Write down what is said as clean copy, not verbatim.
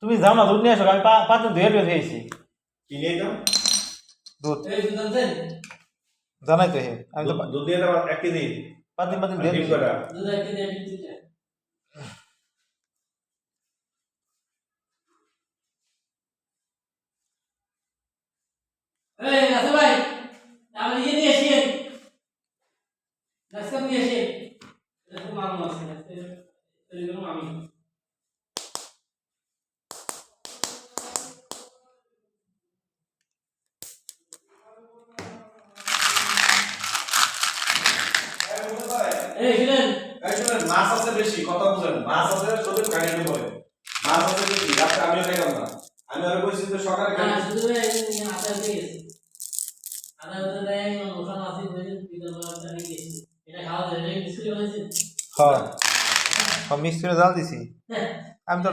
তুমি যাও না, দুধ নিয়ে আসো, আমি 5 দিন ধুয়ে ধুয়ে দিয়েছি। কি নিয়ে যাও? দুধ এই দুধ আনছেন? জানাই তো হে, আমি তো দুধ দিয়ে দাও 1 কেজি। 5 দিন আর ধুয়ে ডিম দিয়েছি। কয়টা? দুধ একটা দিয়ে দিতে। এই রাসেল ভাই, তাহলে ইয়ে নিয়ে আসেন। নাস্তা নিয়ে আসেন। এটা তো মামু আছে। এগুলো মামি। এই শুনেন, এই শুনেন, মাছ আছে বেশি, কথা বুঝেন। মাছ আছে সবে কাটিয়ে পড়ে। মাছ আছে বেশি, রাতে আমিও খাইলাম না। আমি আর কইছি যে সকালে খাই। না শুধু আদা দিয়ে গেছে। আদা আদা দেয় মশলা আছে বলে পিতা বাবা নিয়ে গেছে। এটা খাওয়া যায়, এটা বিস্কুট বানাইছে। হ্যাঁ, মিক্স করে জাল দিছি। হ্যাঁ